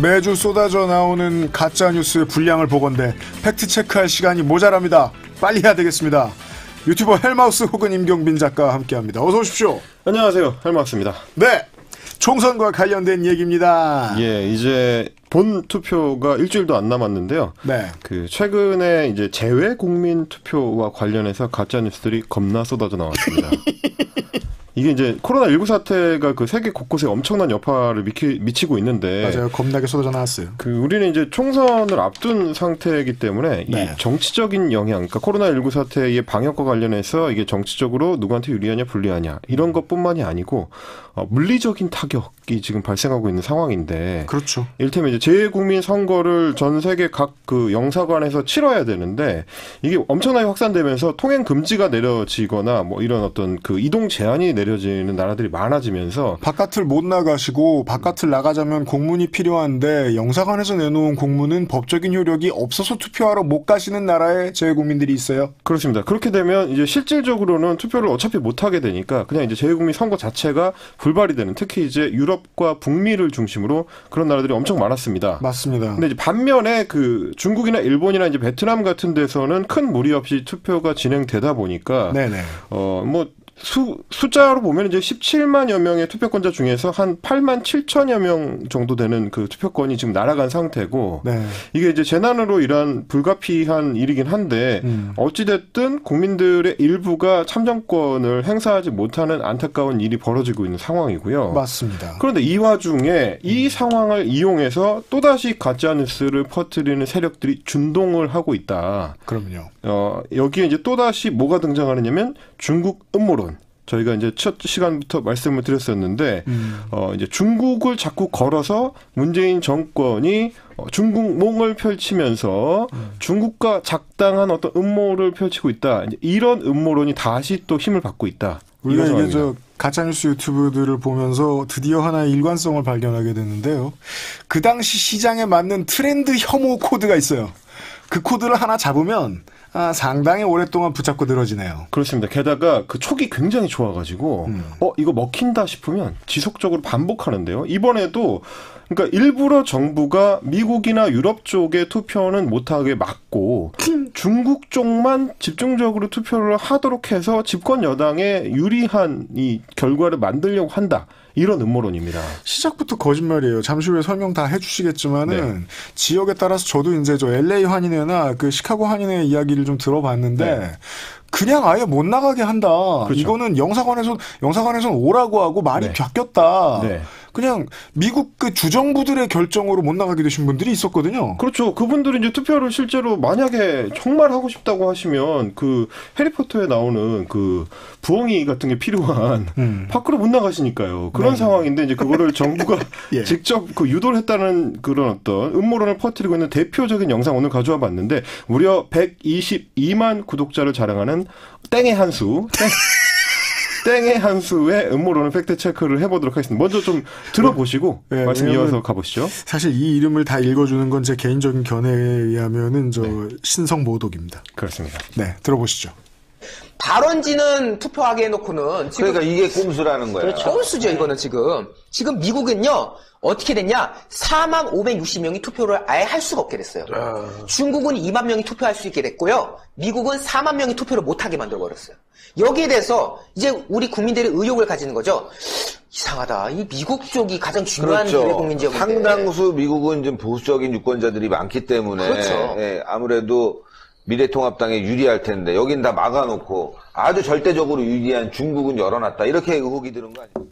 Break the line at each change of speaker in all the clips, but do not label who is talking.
매주 쏟아져 나오는 가짜뉴스의 분량을 보건대 팩트체크할 시간이 모자랍니다. 빨리 해야 되겠습니다. 유튜버 헬마우스 혹은 임경빈 작가와 함께합니다. 어서 오십시오.
안녕하세요. 헬마우스입니다.
네. 총선과 관련된 얘기입니다.
예, 이제 본 투표가 일주일도 안 남았는데요.
네.
최근에 이제 재외 국민 투표와 관련해서 가짜 뉴스들이 겁나 쏟아져 나왔습니다. 이게 이제 코로나19 사태가 세계 곳곳에 엄청난 여파를 미치고 있는데.
맞아요. 겁나게 쏟아져 나왔어요.
우리는 이제 총선을 앞둔 상태이기 때문에 네. 이 정치적인 영향, 그러니까 코로나19 사태의 방역과 관련해서 이게 정치적으로 누구한테 유리하냐 불리하냐 이런 것뿐만이 아니고 물리적인 타격이 지금 발생하고 있는 상황인데.
그렇죠.
이를테면 이제 재외국민 선거를 전 세계 각 영사관에서 치러야 되는데 이게 엄청나게 확산되면서 통행 금지가 내려지거나 뭐 이런 어떤 이동 제한이 내려지는 나라들이 많아지면서
바깥을 못 나가시고 바깥을 나가자면 공문이 필요한데 영사관에서 내놓은 공문은 법적인 효력이 없어서 투표하러 못 가시는 나라에 재외국민들이 있어요.
그렇습니다. 그렇게 되면 이제 실질적으로는 투표를 어차피 못 하게 되니까 그냥 이제 재외국민 선거 자체가 불발이 되는, 특히 이제 유럽과 북미를 중심으로 그런 나라들이 엄청 많았습니다.
맞습니다.
근데 이제 반면에 중국이나 일본이나 이제 베트남 같은 데서는 큰 무리 없이 투표가 진행되다 보니까
네네.
숫자로 보면 이제 17만여 명의 투표권자 중에서 한 8만 7천여 명 정도 되는 투표권이 지금 날아간 상태고, 네. 이게 이제 재난으로 인한 불가피한 일이긴 한데, 어찌됐든 국민들의 일부가 참정권을 행사하지 못하는 안타까운 일이 벌어지고 있는 상황이고요.
맞습니다.
그런데 이 와중에 이 상황을 이용해서 또다시 가짜뉴스를 퍼뜨리는 세력들이 준동을 하고 있다.
그럼요.
여기에 이제 또다시 뭐가 등장하느냐면 중국 음모론. 저희가 이제 첫 시간부터 말씀을 드렸었는데, 이제 중국을 자꾸 걸어서 문재인 정권이 중국몽을 펼치면서 중국과 작당한 어떤 음모를 펼치고 있다. 이제 이런 음모론이 다시 또 힘을 받고 있다.
우리가 이게 가짜뉴스 유튜브들을 보면서 드디어 하나의 일관성을 발견하게 됐는데요. 그 당시 시장에 맞는 트렌드 혐오 코드가 있어요. 그 코드를 하나 잡으면 상당히 오랫동안 붙잡고 늘어지네요.
그렇습니다. 게다가 촉이 굉장히 좋아가지고 이거 먹힌다 싶으면 지속적으로 반복하는데요. 이번에도 그러니까 일부러 정부가 미국이나 유럽 쪽에 투표는 못하게 막고 중국 쪽만 집중적으로 투표를 하도록 해서 집권 여당에 유리한 이 결과를 만들려고 한다. 이런 음모론입니다.
시작부터 거짓말이에요. 잠시 후에 설명 다 해주시겠지만은 네. 지역에 따라서 저도 이제 LA 환인회나 시카고 환인회 이야기를 좀 들어봤는데 네. 그냥 아예 못 나가게 한다. 그렇죠. 이거는 영사관에서는 오라고 하고 말이 네. 바뀌었다. 네. 그냥 미국 주정부들의 결정으로 못 나가게 되신 분들이 있었거든요.
그렇죠. 그분들이 이제 투표를 실제로 만약에 정말 하고 싶다고 하시면 해리포터에 나오는 부엉이 같은 게 필요한 밖으로 못 나가시니까요. 그런 네. 상황인데 이제 그거를 정부가 예. 직접 유도를 했다는 그런 어떤 음모론을 퍼뜨리고 있는 대표적인 영상 오늘 가져와 봤는데 무려 122만 구독자를 자랑하는 땡의 한수. 땡의 한수의 음모론을 팩트체크를 해보도록 하겠습니다. 먼저 좀 들어보시고 네, 말씀 이어서 가보시죠.
사실 이 이름을 다 읽어주는 건 제 개인적인 견해에 의하면은 네. 신성모독입니다.
그렇습니다.
네, 들어보시죠.
발원지는 투표하게 해놓고는 지금
그러니까 이게 꼼수라는 거예요.
그렇죠. 꼼수죠. 이거는 지금 미국은요 어떻게 됐냐 4만 560명이 투표를 아예 할 수가 없게 됐어요. 중국은 2만 명이 투표할 수 있게 됐고요. 미국은 4만 명이 투표를 못하게 만들어버렸어요. 여기에 대해서 이제 우리 국민들이 의혹을 가지는 거죠. 이상하다. 이 미국 쪽이 가장 중요한
그렇죠.
국민 지역인데.
상당수 미국은 좀 보수적인 유권자들이 많기 때문에
그렇죠.
예, 아무래도 미래통합당에 유리할 텐데 여긴 다 막아놓고 아주 절대적으로 유리한 중국은 열어놨다. 이렇게 의혹이 드는 거 아니에요?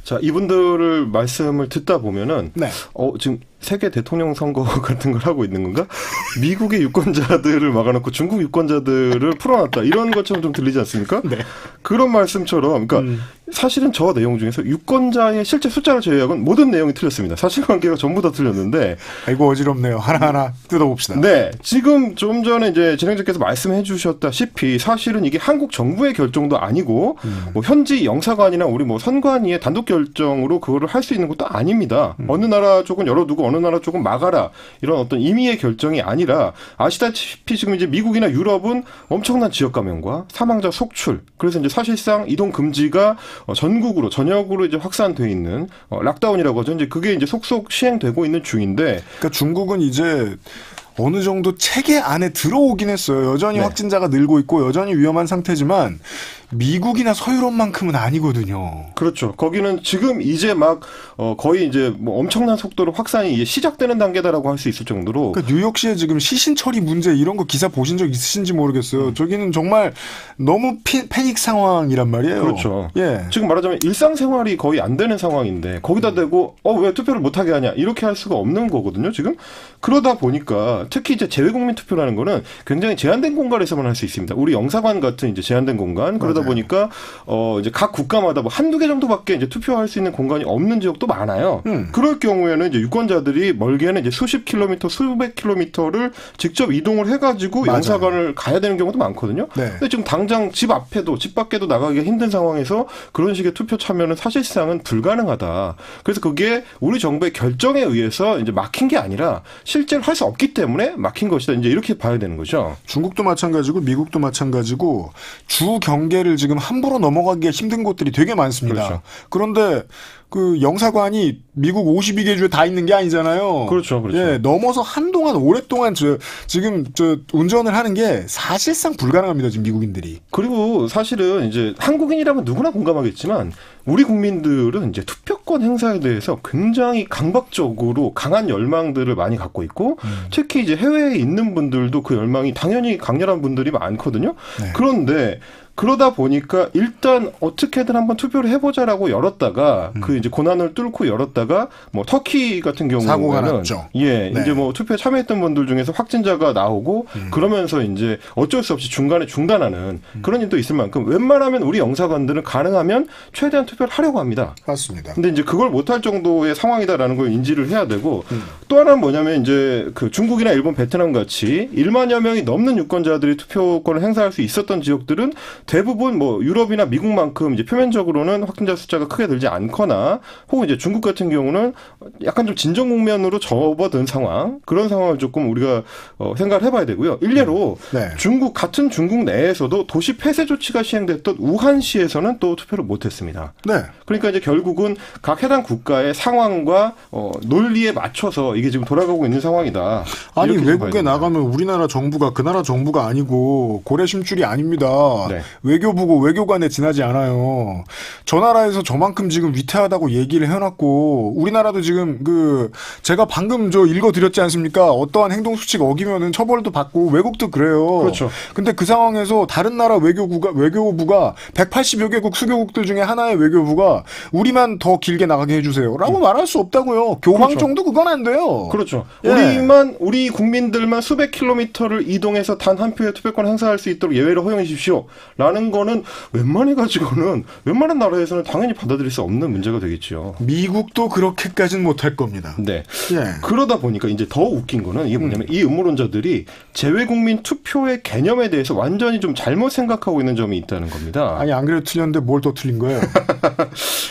자, 이분들을 말씀을 듣다 보면은
네.
지금 세계 대통령 선거 같은 걸 하고 있는 건가? 미국의 유권자들을 막아놓고 중국 유권자들을 풀어놨다. 이런 것처럼 좀 들리지 않습니까?
네.
그런 말씀처럼, 그러니까 사실은 저 내용 중에서 유권자의 실제 숫자를 제외하고는 모든 내용이 틀렸습니다. 사실관계가 전부 다 틀렸는데.
아이고 어지럽네요. 하나하나 뜯어봅시다.
네. 지금 좀 전에 이제 진행자께서 말씀해 주셨다시피 사실은 이게 한국 정부의 결정도 아니고 현지 영사관이나 우리 선관위의 단독 결정으로 그거를 할 수 있는 것도 아닙니다. 어느 나라 쪽은 열어두고 어느 어느 나라 쪽은 막아라 이런 어떤 임의의 결정이 아니라 아시다시피 지금 이제 미국이나 유럽은 엄청난 지역 감염과 사망자 속출 그래서 이제 사실상 이동 금지가 전국으로 전역으로 이제 확산돼 있는 락다운이라고 하죠. 이제 그게 이제 속속 시행되고 있는 중인데
그러니까 중국은 이제 어느 정도 체계 안에 들어오긴 했어요. 여전히
네.
확진자가 늘고 있고 여전히 위험한 상태지만 미국이나 서유럽만큼은 아니거든요.
그렇죠. 거기는 지금 이제 막 거의 이제 뭐 엄청난 속도로 확산이 이제 시작되는 단계다라고 할 수 있을 정도로.
그러니까 뉴욕시에 지금 시신 처리 문제 이런 거 기사 보신 적 있으신지 모르겠어요. 저기는 정말 너무 패닉 상황이란 말이에요.
그렇죠.
예.
지금 말하자면 일상생활이 거의 안 되는 상황인데 거기다 대고 왜 투표를 못하게 하냐 이렇게 할 수가 없는 거거든요. 지금 그러다 보니까 특히 이제 재외국민 투표라는 거는 굉장히 제한된 공간에서만 할 수 있습니다. 우리 영사관 같은 이제 제한된 공간 그러다
맞아요.
보니까 이제 각 국가마다 뭐 한두 개 정도밖에 이제 투표할 수 있는 공간이 없는 지역도 많아요. 그럴 경우에는 이제 유권자들이 멀게는 이제 수십 킬로미터, 수백 킬로미터를 직접 이동을 해가지고
맞아요.
영사관을 가야 되는 경우도 많거든요.
네.
근데 지금 당장 집 앞에도 집 밖에도 나가기가 힘든 상황에서 그런 식의 투표 참여는 사실상은 불가능하다. 그래서 그게 우리 정부의 결정에 의해서 이제 막힌 게 아니라 실제로 할 수 없기 때문에 막힌 것이다. 이제 이렇게 봐야 되는 거죠.
중국도 마찬가지고 미국도 마찬가지고 주 경계를 지금 함부로 넘어가기가 힘든 곳들이 되게 많습니다.
그렇죠.
그런데 그 영사관이 미국 52개 주에 다 있는 게 아니잖아요.
그렇죠, 그렇죠.
예, 넘어서 한동안 오랫동안 지금 운전을 하는 게 사실상 불가능합니다. 지금 미국인들이.
그리고 사실은 이제 한국인이라면 누구나 공감하겠지만 우리 국민들은 이제 투표권 행사에 대해서 굉장히 강박적으로 강한 열망들을 많이 갖고 있고 특히 이제 해외에 있는 분들도 그 열망이 당연히 강렬한 분들이 많거든요.
네.
그런데 그러다 보니까 일단 어떻게든 한번 투표를 해보자라고 열었다가 그 이제 고난을 뚫고 열었다가 뭐 터키 같은
사고가
경우에는
났죠.
예,
네.
이제 뭐 투표에 참여했던 분들 중에서 확진자가 나오고 그러면서 이제 어쩔 수 없이 중간에 중단하는 그런 일도 있을 만큼 웬만하면 우리 영사관들은 가능하면 최대한 투표를 하려고 합니다.
맞습니다.
근데 이제 그걸 못할 정도의 상황이다라는 걸 인지를 해야 되고 또 하나는 뭐냐면 이제 그 중국이나 일본, 베트남 같이 1만여 명이 넘는 유권자들이 투표권을 행사할 수 있었던 지역들은 대부분 뭐 유럽이나 미국만큼 이제 표면적으로는 확진자 숫자가 크게 늘지 않거나 혹은 이제 중국 같은 경우는 약간 좀 진정 국면으로 접어든 상황 그런 상황을 조금 우리가 생각을 해봐야 되고요. 일례로
네.
같은 중국 내에서도 도시 폐쇄 조치가 시행됐던 우한시에서는 또 투표를 못했습니다.
네.
그러니까 이제 결국은 각 해당 국가의 상황과 논리에 맞춰서 이게 지금 돌아가고 있는 상황이다.
아니
이렇게
외국에
봐야 됩니다.
나가면 우리나라 정부가 그 나라 정부가 아니고 고래 심줄이 아닙니다.
네.
외교부고 외교관에 지나지 않아요. 저 나라에서 저만큼 지금 위태하다고 얘기를 해놨고 우리나라도 지금 제가 방금 읽어드렸지 않습니까? 어떠한 행동 수칙 어기면은 처벌도 받고 외국도 그래요.
그렇죠.
근데 그 상황에서 다른 나라 외교부가 180여 개국 수교국들 중에 하나의 외교부가 우리만 더 길게 나가게 해주세요라고 말할 수 없다고요. 교황
그렇죠.
정도 그건 안 돼요.
그렇죠.
예.
우리 국민들만 수백 킬로미터를 이동해서 단 한 표의 투표권 행사할 수 있도록 예외를 허용해 주십시오. 라는 거는 웬만한 나라에서는 당연히 받아들일 수 없는 문제가 되겠죠.
미국도 그렇게까지는 못할 겁니다.
네.
예.
그러다 보니까 이제 더 웃긴 거는 이게 뭐냐면 이 음모론자들이 재외국민 투표의 개념에 대해서 완전히 좀 잘못 생각하고 있는 점이 있다는 겁니다.
아니 안 그래도 틀렸는데 뭘 더 틀린 거예요?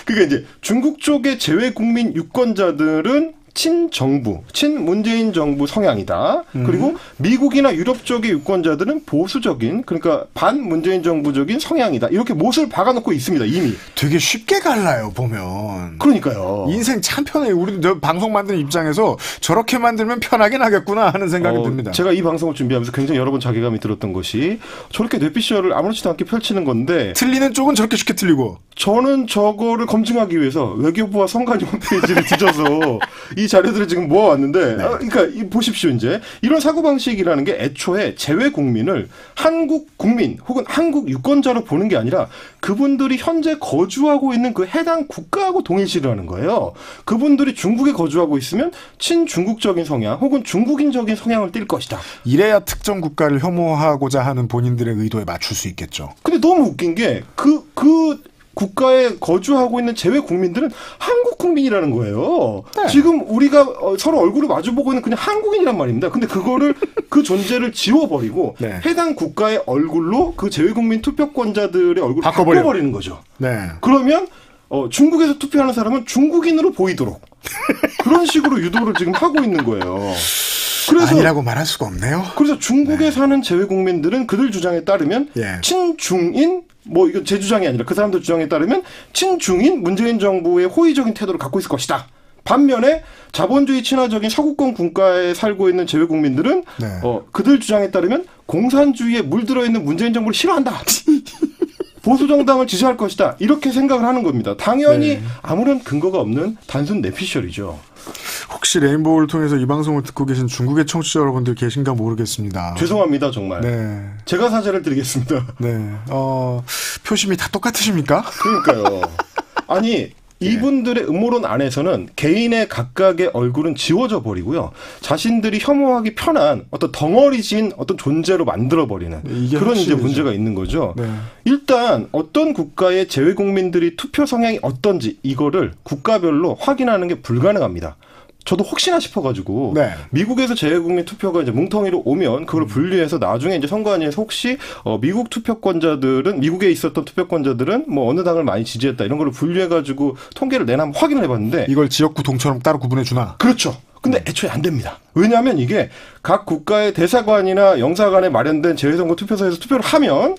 그게 이제 중국 쪽의 재외국민 유권자들은 친문재인 정부 성향이다. 그리고 미국이나 유럽 쪽의 유권자들은 보수적인 그러니까 반문재인 정부적인 성향이다. 이렇게 못을 박아놓고 있습니다. 이미.
되게 쉽게 갈라요 보면.
그러니까요.
인생 참 편해요. 우리도 방송 만드는 입장에서 저렇게 만들면 편하긴 하겠구나 하는 생각이 듭니다.
제가 이 방송을 준비하면서 굉장히 여러 번 자괴감이 들었던 것이 저렇게 뇌피셜을 아무렇지도 않게 펼치는 건데
틀리는 쪽은 저렇게 쉽게 틀리고
저는 저거를 검증하기 위해서 외교부와 성관이 홈페이지를 뒤져서 이 자료들을 지금 모아왔는데 그러니까 보십시오. 이제 이런 사고방식이라는 게 애초에 재외국민을 한국 국민 혹은 한국 유권자로 보는 게 아니라 그분들이 현재 거주하고 있는 그 해당 국가하고 동일시를 하는 거예요. 그분들이 중국에 거주하고 있으면 친중국적인 성향 혹은 중국인적인 성향을 띌 것이다.
이래야 특정 국가를 혐오하고자 하는 본인들의 의도에 맞출 수 있겠죠.
근데 너무 웃긴 게 그 국가에 거주하고 있는 재외 국민들은 한국 국민이라는 거예요.
네.
지금 우리가 서로 얼굴을 마주보고 있는 그냥 한국인이란 말입니다. 근데 그거를 그 존재를 지워버리고
네.
해당 국가의 얼굴로 그 재외 국민 투표권자들의 얼굴을
바꿔버려.
바꿔버리는 거죠.
네.
그러면 중국에서 투표하는 사람은 중국인으로 보이도록 그런 식으로 유도를 지금 하고 있는 거예요. 그래서
아니라고 말할 수가 없네요.
그래서 중국에 사는 재외 국민들은 그들 주장에 따르면 친중인 이건 제 주장이 아니라 그 사람들 주장에 따르면 친중인 문재인 정부의 호의적인 태도를 갖고 있을 것이다. 반면에 자본주의 친화적인 서구권 국가에 살고 있는 재외 국민들은 그들 주장에 따르면 공산주의에 물들어 있는 문재인 정부를 싫어한다. 보수 정당을 지지할 것이다. 이렇게 생각을 하는 겁니다. 당연히 아무런 근거가 없는 단순 내피셜이죠.
혹시 레인보우를 통해서 이 방송을 듣고 계신 중국의 청취자 여러분들 계신가 모르겠습니다.
죄송합니다, 정말.
네.
제가 사죄를 드리겠습니다.
네. 표심이 다 똑같으십니까?
그러니까요. 아니, 이분들의 음모론 안에서는 개인의 각각의 얼굴은 지워져 버리고요. 자신들이 혐오하기 편한 어떤 덩어리진 어떤 존재로 만들어버리는 그런 이제 문제가 있는 거죠. 네. 일단 어떤 국가의 재외 국민들이 투표 성향이 어떤지 이거를 국가별로 확인하는 게 불가능합니다. 저도 혹시나 싶어가지고 미국에서 재외국민 투표가 이제 뭉텅이로 오면 그걸 분류해서 나중에 이제 선관위에서 혹시 미국 투표권자들은 미국에 있었던 투표권자들은 뭐 어느 당을 많이 지지했다 이런 걸 분류해가지고 통계를 내나 한번 확인을 해봤는데
이걸 지역구 동처럼 따로 구분해 주나?
그렇죠. 근데 애초에 안 됩니다. 왜냐하면 이게 각 국가의 대사관이나 영사관에 마련된 재외선거 투표소에서 투표를 하면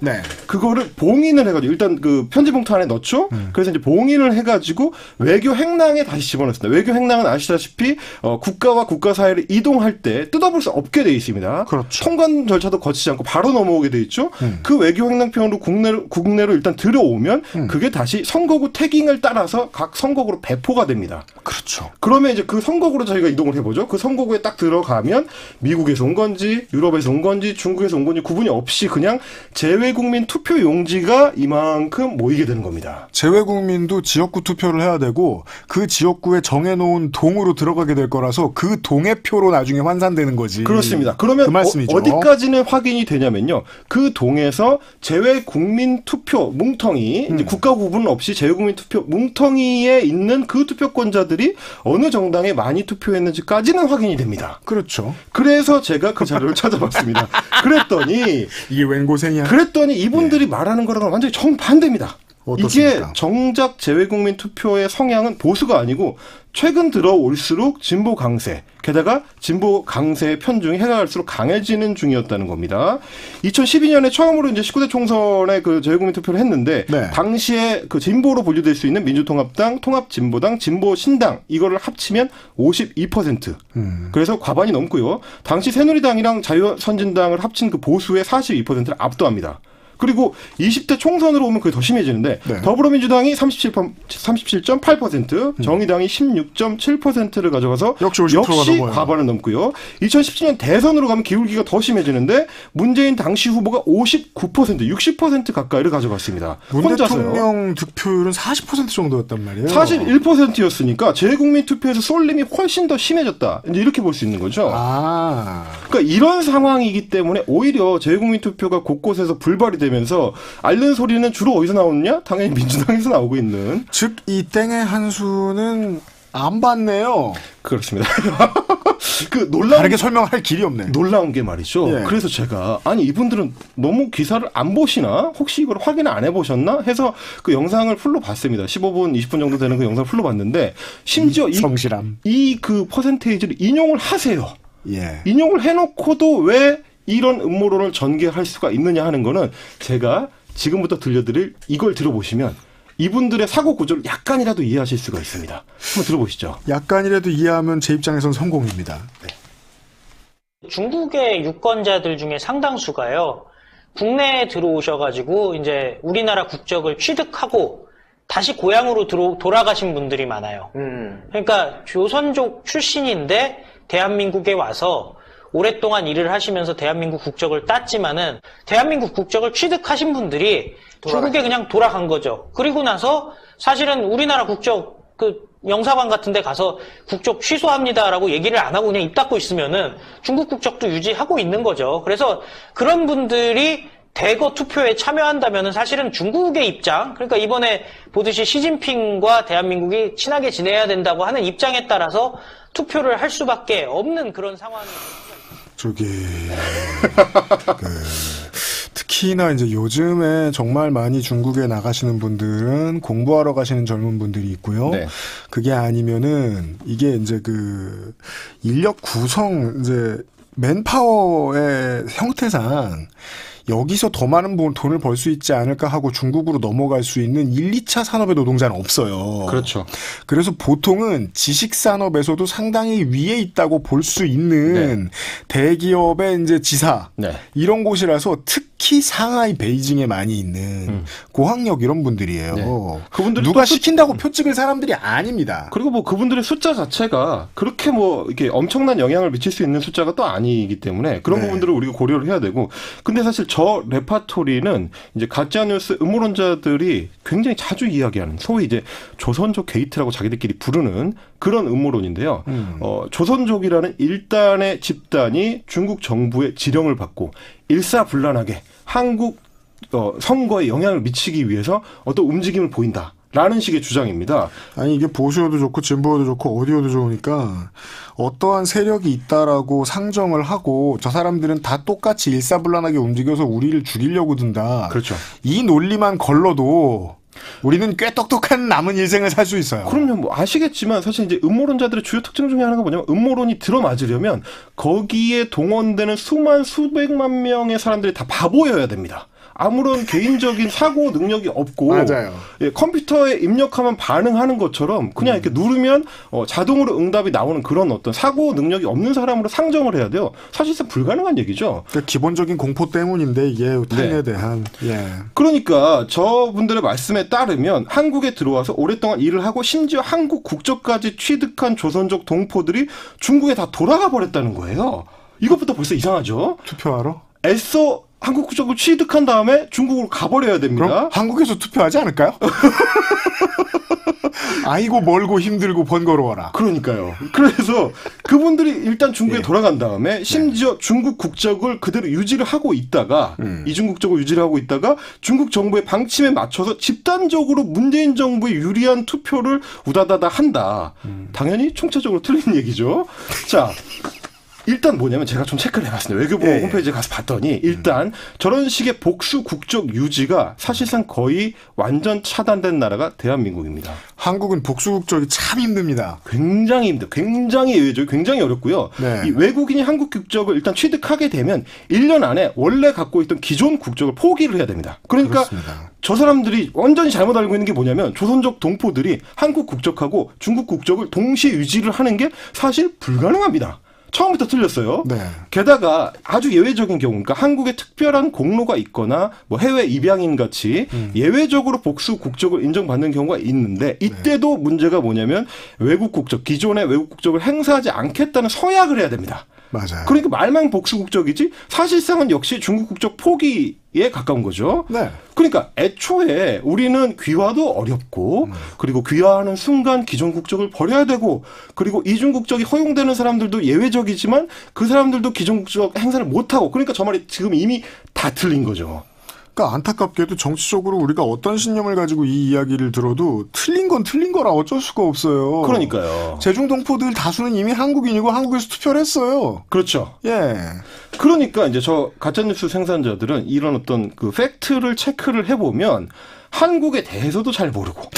그거를 봉인을 해가지고 일단 그 편지 봉투 안에 넣죠. 그래서 이제 봉인을 해가지고 외교 행랑에 다시 집어넣습니다. 외교 행랑은 아시다시피 국가와 국가 사이를 이동할 때 뜯어볼 수 없게 돼 있습니다.
그렇죠.
통관 절차도 거치지 않고 바로 넘어오게 돼 있죠. 그 외교 행랑표로 국내로 일단 들어오면 그게 다시 선거구 태깅을 따라서 각 선거구로 배포가 됩니다.
그렇죠.
그러면 이제 그 선거구로 저희가 이동을 해보죠. 그 선거구에 딱 들어가면 미국에서 온 건지 유럽에서 온 건지 중국에서 온 건지 구분이 없이 그냥 재외국민 투표 용지가 이만큼 모이게 되는 겁니다.
재외국민도 지역구 투표를 해야 되고 그 지역구에 정해놓은 동으로 들어가게 될 거라서 그 동의 표로 나중에 환산되는 거지.
그렇습니다. 그러면
그 말씀이죠.
어디까지는 확인이 되냐면요. 그 동에서 재외국민 투표 뭉텅이 이제 국가 구분 없이 재외국민 투표 뭉텅이에 있는 그 투표권자들이 어느 정당에 많이 투표했는지까지는 확인이 됩니다.
그렇죠.
그래서 제가 그 자료를 찾아봤습니다. 그랬더니
이게 웬 고생이야?
그랬더니 이분들이 말하는 거랑은 완전히 정반대입니다.
어떻습니까?
이게 정작 재외국민 투표의 성향은 보수가 아니고 최근 들어올수록 진보 강세, 게다가 진보 강세의 편중이 해가 갈수록 강해지는 중이었다는 겁니다. 2012년에 처음으로 이제 19대 총선에 그 재외국민 투표를 했는데 당시에 그 진보로 분류될 수 있는 민주통합당, 통합진보당, 진보신당 이거를 합치면 52%. 그래서 과반이 넘고요. 당시 새누리당이랑 자유선진당을 합친 그 보수의 42%를 압도합니다. 그리고 20대 총선으로 오면 그게 더 심해지는데 더불어민주당이 37.8%, 정의당이 16.7%를 가져가서
역시
과반을 넘고요. 2017년 대선으로 가면 기울기가 더 심해지는데 문재인 당시 후보가 59%, 60% 가까이를 가져갔습니다.
문 대통령 득표율은 40% 정도였단 말이에요.
41%였으니까 재외국민 투표에서 쏠림이 훨씬 더 심해졌다. 이제 이렇게 볼 수 있는 거죠. 그러니까 이런 상황이기 때문에 오히려 재외국민 투표가 곳곳에서 불발이 되면서 앓는 소리는 주로 어디서 나오느냐? 당연히 민주당에서 나오고 있는.
즉 이 땡의 한 수는 안 받네요.
그렇습니다.
다르게 설명할 길이 없네.
놀라운 게 말이죠. 그래서 제가 아니 이분들은 너무 기사를 안 보시나? 혹시 이걸 확인을 안 해보셨나? 해서 그 영상을 풀로 봤습니다. 15분, 20분 정도 되는 그 영상을 풀로 봤는데 심지어 이 그 퍼센테이지를 인용을 하세요. 인용을 해놓고도 왜 이런 음모론을 전개할 수가 있느냐 하는 거는 제가 지금부터 들려드릴 이걸 들어보시면 이분들의 사고 구조를 약간이라도 이해하실 수가 있습니다. 한번 들어보시죠.
약간이라도 이해하면 제 입장에선 성공입니다.
중국의 유권자들 중에 상당수가요. 국내에 들어오셔가지고 이제 우리나라 국적을 취득하고 다시 고향으로 돌아가신 분들이 많아요. 그러니까 조선족 출신인데 대한민국에 와서 오랫동안 일을 하시면서 대한민국 국적을 땄지만은 대한민국 국적을 취득하신 분들이 중국에 그냥 돌아간 거죠. 그리고 나서 사실은 우리나라 국적 그 영사관 같은 데 가서 국적 취소합니다라고 얘기를 안 하고 그냥 입 닫고 있으면은 중국 국적도 유지하고 있는 거죠. 그래서 그런 분들이 대거 투표에 참여한다면은 사실은 중국의 입장, 그러니까 이번에 보듯이 시진핑과 대한민국이 친하게 지내야 된다고 하는 입장에 따라서 투표를 할 수밖에 없는 그런 상황이.
특히 특히나 이제 요즘에 정말 많이 중국에 나가시는 분들은 공부하러 가시는 젊은 분들이 있고요.
네.
그게 아니면은 이게 이제 그 인력 구성 이제 맨파워의 형태상 여기서 더 많은 돈을 벌 수 있지 않을까 하고 중국으로 넘어갈 수 있는 1, 2차 산업의 노동자는 없어요.
그렇죠.
그래서 보통은 지식산업에서도 상당히 위에 있다고 볼 수 있는 대기업의 이제 지사 이런 곳이라서 특히 상하이, 베이징에 많이 있는 고학력 이런 분들이에요. 그분들 누가 시킨다고 표 찍을 사람들이 아닙니다.
그리고 뭐 그분들의 숫자 자체가 그렇게 뭐 이렇게 엄청난 영향을 미칠 수 있는 숫자가 또 아니기 때문에 그런 부분들을 우리가 고려를 해야 되고, 근데 사실 저 레파토리는 이제 가짜뉴스 음모론자들이 굉장히 자주 이야기하는 소위 이제 조선족 게이트라고 자기들끼리 부르는 그런 음모론인데요. 조선족이라는 일단의 집단이 중국 정부의 지령을 받고 일사불란하게 한국 선거에 영향을 미치기 위해서 어떤 움직임을 보인다. 라는 식의 주장입니다.
아니 이게 보수여도 좋고 진보여도 좋고 어디여도 좋으니까 어떠한 세력이 있다라고 상정을 하고 저 사람들은 다 똑같이 일사불란하게 움직여서 우리를 죽이려고 든다.
그렇죠.
이 논리만 걸러도 우리는 꽤 똑똑한 남은 일생을 살 수 있어요.
그럼요. 뭐 아시겠지만 사실 이제 음모론자들의 주요 특징 중에 하나가 뭐냐면 음모론이 들어맞으려면 거기에 동원되는 수백만 명의 사람들이 다 바보여야 됩니다. 아무런 개인적인 사고 능력이 없고
맞아요.
예, 컴퓨터에 입력하면 반응하는 것처럼 그냥 이렇게 누르면 자동으로 응답이 나오는 그런 어떤 사고 능력이 없는 사람으로 상정을 해야 돼요. 사실상 불가능한 얘기죠.
그러니까 기본적인 공포 때문인데 이게 타인에 대한.
그러니까 저분들의 말씀에 따르면 한국에 들어와서 오랫동안 일을 하고 심지어 한국 국적까지 취득한 조선족 동포들이 중국에 다 돌아가 버렸다는 거예요. 이것부터 벌써 이상하죠.
투표하러?
애써 한국 국적을 취득한 다음에 중국으로 가버려야 됩니다.
그럼 한국에서 투표하지 않을까요? 아이고 멀고 힘들고 번거로워라.
그러니까요. 그래서 그분들이 일단 중국에 돌아간 다음에 심지어 중국 국적을 그대로 유지를 하고 있다가 이중 국적을 유지를 하고 있다가 중국 정부의 방침에 맞춰서 집단적으로 문재인 정부에 유리한 투표를 우다다다 한다. 당연히 총체적으로 틀린 얘기죠. 자. 일단 뭐냐면 제가 좀 체크를 해봤습니다. 외교부 홈페이지에 가서 봤더니 일단 저런 식의 복수 국적 유지가 사실상 거의 완전 차단된 나라가 대한민국입니다.
한국은 복수 국적이 참 힘듭니다.
굉장히 힘들어요. 굉장히 예외죠. 굉장히 어렵고요. 이 외국인이 한국 국적을 일단 취득하게 되면 1년 안에 원래 갖고 있던 기존 국적을 포기를 해야 됩니다. 그러니까 그렇습니다. 저 사람들이 완전히 잘못 알고 있는 게 뭐냐면 조선족 동포들이 한국 국적하고 중국 국적을 동시에 유지를 하는 게 사실 불가능합니다. 처음부터 틀렸어요. 게다가 아주 예외적인 경우, 그러니까 한국에 특별한 공로가 있거나 뭐 해외 입양인 같이 예외적으로 복수 국적을 인정받는 경우가 있는데 이때도 문제가 뭐냐면 외국 국적, 기존의 외국 국적을 행사하지 않겠다는 서약을 해야 됩니다.
맞아요.
그러니까 말만 복수 국적이지 사실상은 역시 중국 국적 포기에 가까운 거죠. 그러니까 애초에 우리는 귀화도 어렵고 그리고 귀화하는 순간 기존 국적을 버려야 되고 그리고 이중 국적이 허용되는 사람들도 예외적이지만 그 사람들도 기존 국적 행사를 못하고 그러니까 저 말이 지금 이미 다 틀린 거죠.
그러니까 안타깝게도 정치적으로 우리가 어떤 신념을 가지고 이 이야기를 들어도 틀린 건 틀린 거라 어쩔 수가 없어요.
그러니까요.
제중동포들 다수는 이미 한국인이고 한국에서 투표를 했어요.
그렇죠. 그러니까 이제 저 가짜뉴스 생산자들은 이런 어떤 그 팩트를 체크를 해보면 한국에 대해서도 잘 모르고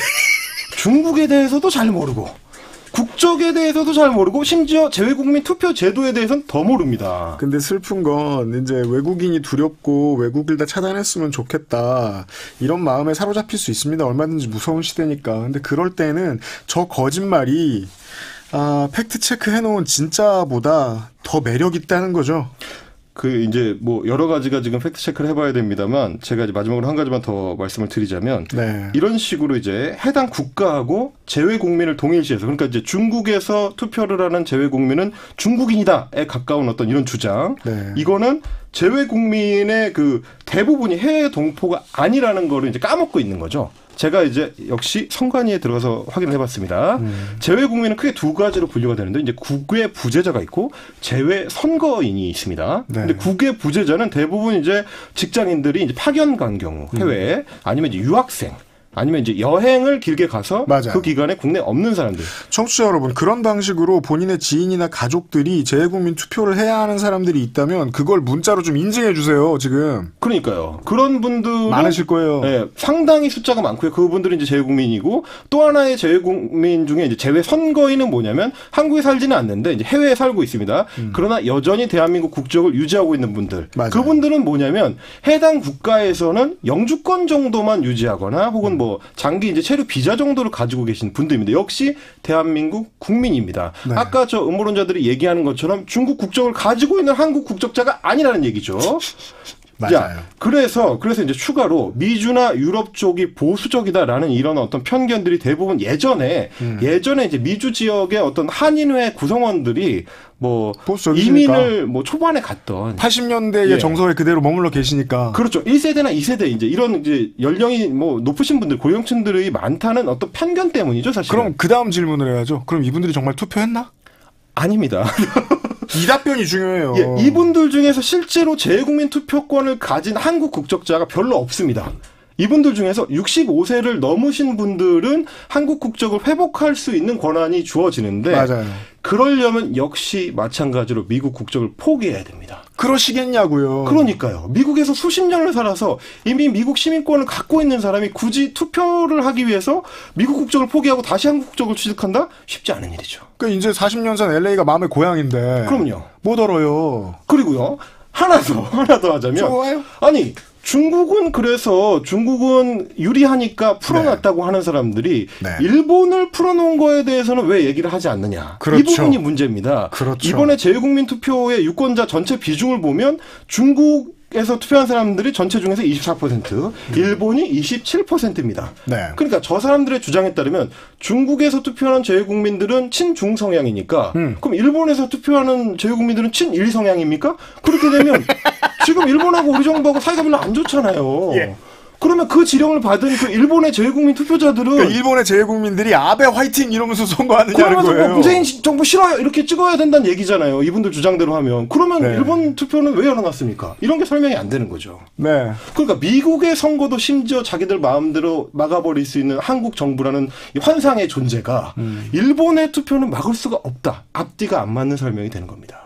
중국에 대해서도 잘 모르고 국적에 대해서도 잘 모르고 심지어 재외국민 투표 제도에 대해서는 더 모릅니다.
근데 슬픈 건 이제 외국인이 두렵고 외국을 다 차단했으면 좋겠다. 이런 마음에 사로잡힐 수 있습니다. 얼마든지 무서운 시대니까. 근데 그럴 때는 저 거짓말이 팩트 체크 해놓은 진짜보다 더 매력 있다는 거죠.
그 이제 뭐 여러 가지가 지금 팩트 체크를 해봐야 됩니다만 제가 이제 마지막으로 한 가지만 더 말씀을 드리자면 이런 식으로 이제 해당 국가하고 재외 국민을 동일시해서 그러니까 이제 중국에서 투표를 하는 재외 국민은 중국인이다에 가까운 어떤 이런 주장 이거는 재외 국민의 그 대부분이 해외 동포가 아니라는 거를 이제 까먹고 있는 거죠. 제가 이제 역시 선관위에 들어가서 확인을 해봤습니다. 재외 국민은 크게 두 가지로 분류가 되는데 이제 국외 부재자가 있고 재외 선거인이 있습니다. 근데 국외 부재자는 대부분 이제 직장인들이 이제 파견 간 경우 해외에 아니면 이제 유학생 아니면 이제 여행을 길게 가서
맞아요.
그 기간에 국내에 없는 사람들.
청취자 여러분, 그런 방식으로 본인의 지인이나 가족들이 재외국민 투표를 해야 하는 사람들이 있다면 그걸 문자로 좀 인증해 주세요. 지금
그러니까요. 그런 분들은
많으실 거예요.
네, 상당히 숫자가 많고요. 그분들은 이제 재외국민이고 또 하나의 재외국민 중에 이제 재외 선거인은 뭐냐면 한국에 살지는 않는데 이제 해외에 살고 있습니다. 그러나 여전히 대한민국 국적을 유지하고 있는 분들.
맞아요.
그분들은 뭐냐면 해당 국가에서는 영주권 정도만 유지하거나 혹은 뭐 장기 이제 체류 비자 정도를 가지고 계신 분들입니다. 역시 대한민국 국민입니다.
네.
아까 저 음모론자들이 얘기하는 것처럼 중국 국적을 가지고 있는 한국 국적자가 아니라는 얘기죠.
맞아요.
자, 그래서 이제 추가로 미주나 유럽 쪽이 보수적이다라는 이런 어떤 편견들이 대부분 예전에 이제 미주 지역의 어떤 한인회 구성원들이 뭐
보수적이시니까.
이민을 뭐 초반에 갔던
80년대의
예.
정서에 그대로 머물러 계시니까.
그렇죠. 1세대나 2세대 이제 이런 이제 연령이 뭐 높으신 분들 고령층들이 많다는 어떤 편견 때문이죠, 사실.
그럼 그 다음 질문을 해야죠. 그럼 이분들이 정말 투표했나?
아닙니다.
이 답변이 중요해요.
예, 이분들 중에서 실제로 재외국민 투표권을 가진 한국 국적자가 별로 없습니다. 이분들 중에서 65세를 넘으신 분들은 한국 국적을 회복할 수 있는 권한이 주어지는데
맞아요.
그러려면 역시 마찬가지로 미국 국적을 포기해야 됩니다.
그러시겠냐고요.
그러니까요. 미국에서 수십 년을 살아서 이미 미국 시민권을 갖고 있는 사람이 굳이 투표를 하기 위해서 미국 국적을 포기하고 다시 한국 국적을 취득한다? 쉽지 않은 일이죠.
그러니까 이제 40년 전 LA가 마음의 고향인데.
그럼요.
못 얼어요.
그리고요. 하나 더 하자면.
좋아요.
아니, 중국은 유리하니까 풀어놨다고 하는 사람들이
네.
일본을 풀어놓은 거에 대해서는 왜 얘기를 하지 않느냐.
그렇죠.
이 부분이 문제입니다.
그렇죠.
이번에 재외국민 투표의 유권자 전체 비중을 보면 중국에서 투표한 사람들이 전체 중에서 24%, 일본이 27%입니다.
네.
그러니까 저 사람들의 주장에 따르면 중국에서 투표하는 재외국민들은 친중 성향이니까 그럼 일본에서 투표하는 재외국민들은 친일 성향입니까? 그렇게 되면 지금 일본하고 우리 정부하고 사이가 별로 안 좋잖아요.
예.
그러면 그 지령을 받은 그 일본의 재외국민 투표자들은
그러니까 일본의 재외국민들이 아베 화이팅 이러면서 선거하느냐는
그러면서
거예요.
뭐 문재인 정부 싫어요 이렇게 찍어야 된다는 얘기잖아요. 이분들 주장대로 하면 그러면
네.
일본 투표는 왜 열어놨습니까? 이런 게 설명이 안 되는 거죠.
네.
그러니까 미국의 선거도 심지어 자기들 마음대로 막아버릴 수 있는 한국 정부라는 이 환상의 존재가 일본의 투표는 막을 수가 없다. 앞뒤가 안 맞는 설명이 되는 겁니다.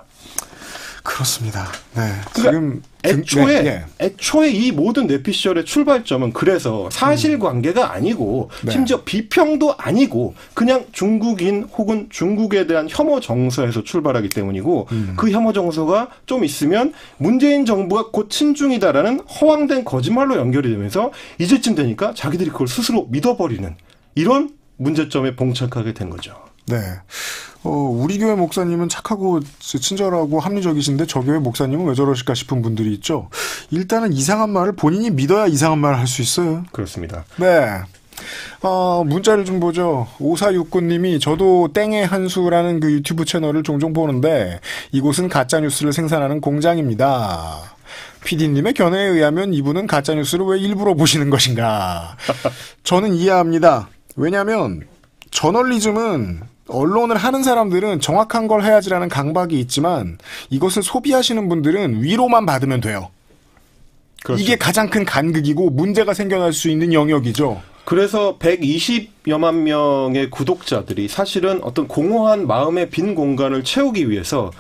그렇습니다. 네.
그러니까
지금
애초에 이 모든 뇌피셜의 출발점은 그래서 사실관계가 아니고
네.
심지어 비평도 아니고 그냥 중국인 혹은 중국에 대한 혐오 정서에서 출발하기 때문이고 그 혐오 정서가 좀 있으면 문재인 정부가 곧 친중이다라는 허황된 거짓말로 연결이 되면서 이제쯤 되니까 자기들이 그걸 스스로 믿어버리는 이런 문제점에 봉착하게 된 거죠.
네. 우리 교회 목사님은 착하고 친절하고 합리적이신데 저 교회 목사님은 왜 저러실까 싶은 분들이 있죠. 일단은 이상한 말을 본인이 믿어야 이상한 말을 할 수 있어요.
그렇습니다.
네. 문자를 좀 보죠. 5469님이 저도 땡의 한수라는 그 유튜브 채널을 종종 보는데 이곳은 가짜뉴스를 생산하는 공장입니다. PD님의 견해에 의하면 이분은 가짜뉴스를 왜 일부러 보시는 것인가. 저는 이해합니다. 왜냐하면 저널리즘은 언론을 하는 사람들은 정확한 걸 해야지라는 강박이 있지만 이것을 소비하시는 분들은 위로만 받으면 돼요. 그렇죠. 이게 가장 큰 간극이고 문제가 생겨날 수 있는 영역이죠.
그래서 120여만 명의 구독자들이 사실은 어떤 공허한 마음의 빈 공간을 채우기 위해서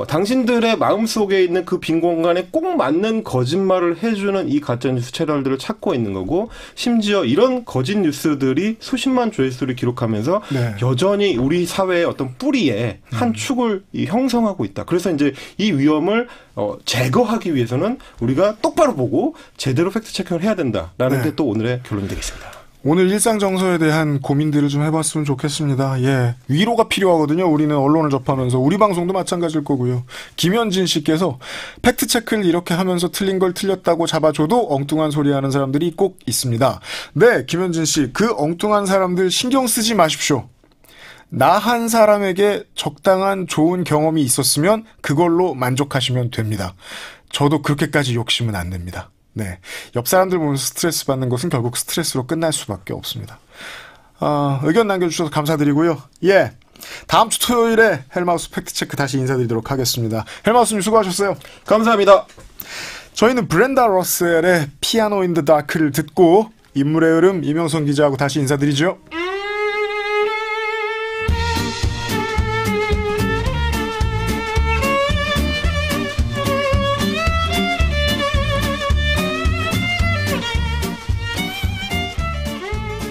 당신들의 마음속에 있는 그 빈 공간에 꼭 맞는 거짓말을 해주는 이 가짜뉴스 채널들을 찾고 있는 거고 심지어 이런 거짓 뉴스들이 수십만 조회수를 기록하면서
네.
여전히 우리 사회의 어떤 뿌리에 한 축을 형성하고 있다. 그래서 이제 이 위험을 제거하기 위해서는 우리가 똑바로 보고 제대로 팩트 체크를 해야 된다라는
네.
게 또 오늘의 결론이 되겠습니다.
오늘 일상 정서에 대한 고민들을 좀 해봤으면 좋겠습니다. 예. 위로가 필요하거든요. 우리는 언론을 접하면서. 우리 방송도 마찬가지일 거고요. 김현진 씨께서 팩트체크를 이렇게 하면서 틀린 걸 틀렸다고 잡아줘도 엉뚱한 소리 하는 사람들이 꼭 있습니다. 네, 김현진 씨. 그 엉뚱한 사람들 신경 쓰지 마십시오. 나 한 사람에게 적당한 좋은 경험이 있었으면 그걸로 만족하시면 됩니다. 저도 그렇게까지 욕심은 안 냅니다. 네. 옆 사람들 보면서 스트레스 받는 것은 결국 스트레스로 끝날 수밖에 없습니다. 의견 남겨주셔서 감사드리고요. 예. 다음 주 토요일에 헬마우스 팩트체크 다시 인사드리도록 하겠습니다. 헬마우스님 수고하셨어요.
감사합니다.
저희는 브렌다 러셀의 피아노 인 더 다크를 듣고 인물의 흐름 이명선 기자하고 다시 인사드리죠.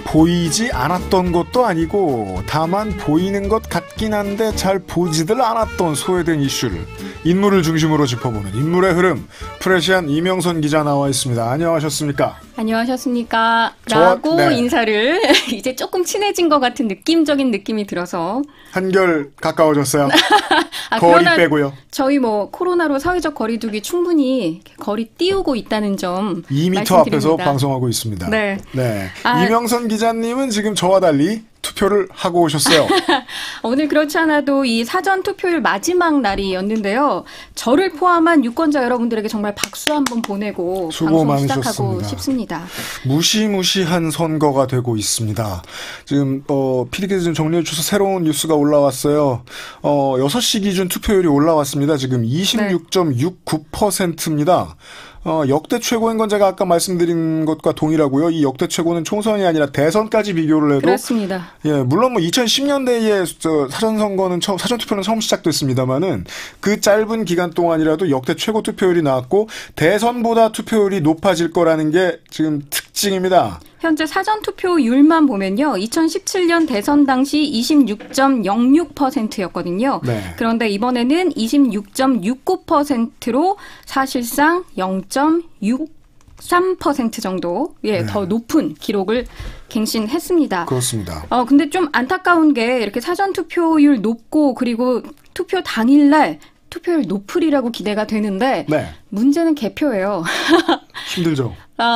보이지 않았던 것도 아니고 다만 보이는 것 같긴 한데 잘 보지들 않았던 소외된 이슈를 인물을 중심으로 짚어보는 인물의 흐름, 프레시안 이명선 기자 나와 있습니다. 안녕하셨습니까?
안녕하셨습니까? 라고
네.
인사를 이제 조금 친해진 것 같은 느낌적인 느낌이 들어서
한결 가까워졌어요. 거리 빼고요.
저희 뭐 코로나로 사회적 거리두기 충분히 거리 띄우고 있다는 점
2m
말씀드립니다.
앞에서 방송하고 있습니다.
네.
네. 이명선 기자님은 지금 저와 달리 투표를 하고 오셨어요.
오늘 그렇지 않아도 이 사전 투표율 마지막 날이었는데요. 저를 포함한 유권자 여러분들에게 정말 박수 한번 보내고
수고
방송 시작하고
많으셨습니다.
싶습니다.
무시무시한 선거가 되고 있습니다. 지금 PD께서 좀 정리해 주셔서 새로운 뉴스가 올라왔어요. 6시 기준 투표율이 올라왔습니다. 지금 26.69%입니다. 역대 최고인 건 제가 아까 말씀드린 것과 동일하고요. 이 역대 최고는 총선이 아니라 대선까지 비교를 해도
그렇습니다.
예, 물론 뭐 2010년대에 사전선거는 사전투표는 처음 시작됐습니다만은 그 짧은 기간 동안이라도 역대 최고 투표율이 나왔고 대선보다 투표율이 높아질 거라는 게 지금 특징입니다.
현재 사전투표율만 보면요. 2017년 대선 당시 26.06%였거든요.
네.
그런데 이번에는 26.69%로 사실상 0.63% 정도 더 높은 기록을 갱신했습니다.
그렇습니다.
근데 좀 안타까운 게 이렇게 사전투표율 높고 그리고 투표 당일날 투표율 높으리라고 기대가 되는데
네.
문제는 개표예요.
힘들죠.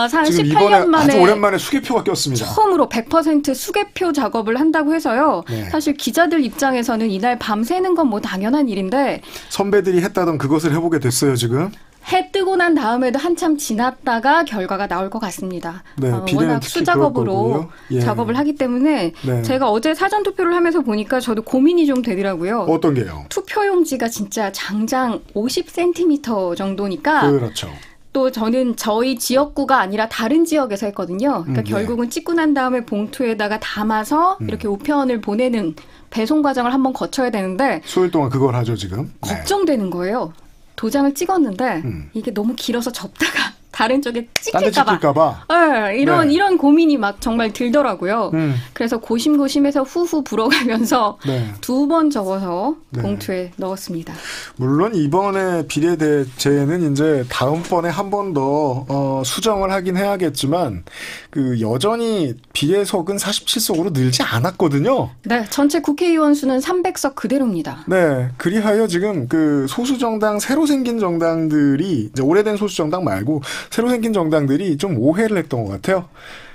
사실
지금
18년
이번에
만에
아주 오랜만에 수개표가 꼈습니다.
처음으로 100% 수개표 작업을 한다고 해서요.
네.
사실 기자들 입장에서는 이날 밤새는 건 뭐 당연한 일인데
선배들이 했다던 그것을 해보게 됐어요, 지금.
해 뜨고 난 다음에도 한참 지났다가 결과가 나올 것 같습니다.
네, 비례는
워낙
특히
수작업으로
그럴 거고요. 예.
작업을 하기 때문에
네.
제가 어제 사전투표를 하면서 보니까 저도 고민이 좀 되더라고요.
어떤 게요?
투표용지가 진짜 장장 50cm 정도니까
그렇죠.
또 저는 저희 지역구가 아니라 다른 지역에서 했거든요. 그러니까
네.
결국은 찍고 난 다음에 봉투에다가 담아서 이렇게 우편을 보내는 배송 과정을 한번 거쳐야 되는데
수요일 동안 그걸 하죠, 지금. 네.
걱정되는 거예요. 도장을 찍었는데 이게 너무 길어서 접다가 다른 쪽에
딴 데
찍힐까 봐.
찍힐까 봐.
네, 이런 고민이 막 정말 들더라고요.
음.
그래서 고심고심해서 후후 불어가면서
네.
2번 적어서
네.
봉투에 넣었습니다.
물론 이번에 비례대제는 이제 다음번에 한 번 더 수정을 하긴 해야겠지만 그 여전히 비례석은 47석으로 늘지 않았거든요.
네, 전체 국회의원 수는 300석 그대로입니다.
네, 그리하여 지금 그 소수 정당 새로 생긴 정당들이 이제 오래된 소수 정당 말고 새로 생긴 정당들이 좀 오해를 했던 것 같아요.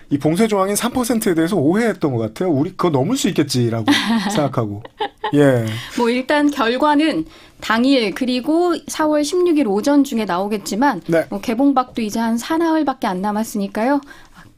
이 봉쇄 조항인 3%에 대해서 오해했던 것 같아요. 우리 그거 넘을 수 있겠지라고 생각하고. 예.
뭐 일단 결과는 당일 그리고 4월 16일 오전 중에 나오겠지만
네.
뭐 개봉박도 이제 한 사나흘밖에 안 남았으니까요.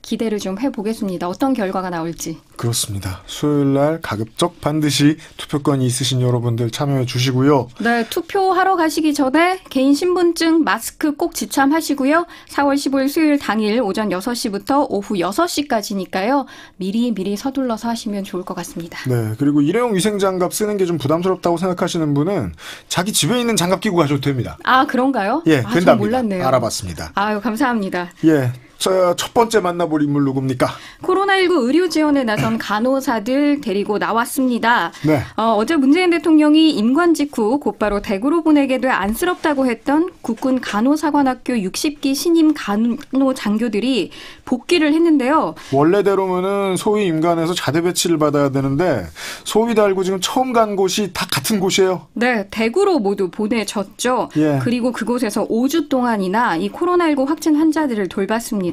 기대를 좀 해보겠습니다. 어떤 결과가 나올지.
그렇습니다. 수요일 날 가급적 반드시 투표권이 있으신 여러분들 참여해 주시고요.
네, 투표하러 가시기 전에 개인 신분증, 마스크 꼭 지참하시고요. 4월 15일 수요일 당일 오전 6시부터 오후 6시까지니까요. 미리 서둘러서 하시면 좋을 것 같습니다.
네, 그리고 일회용 위생장갑 쓰는 게 좀 부담스럽다고 생각하시는 분은 자기 집에 있는 장갑 끼고 가셔도 됩니다.
아, 그런가요?
예,
전
된답니다.
몰랐네요.
알아봤습니다.
아유, 감사합니다.
예, 첫 번째 만나볼 인물 누굽니까?
코로나19 의료 지원에 나선 간호사들 데리고 나왔습니다.
네.
어제 문재인 대통령이 임관 직후 곧바로 대구로 보내게 돼 안쓰럽다고 했던 국군 간호사관학교 60기 신임 간호 장교들이 복귀를 했는데요.
원래대로면은 소위 임관에서 자대 배치를 받아야 되는데 소위 달고 지금 처음 간 곳이 다 같은 곳이에요.
네, 대구로 모두 보내졌죠.
예.
그리고 그곳에서 5주 동안이나 이 코로나19 확진 환자들을 돌봤습니다.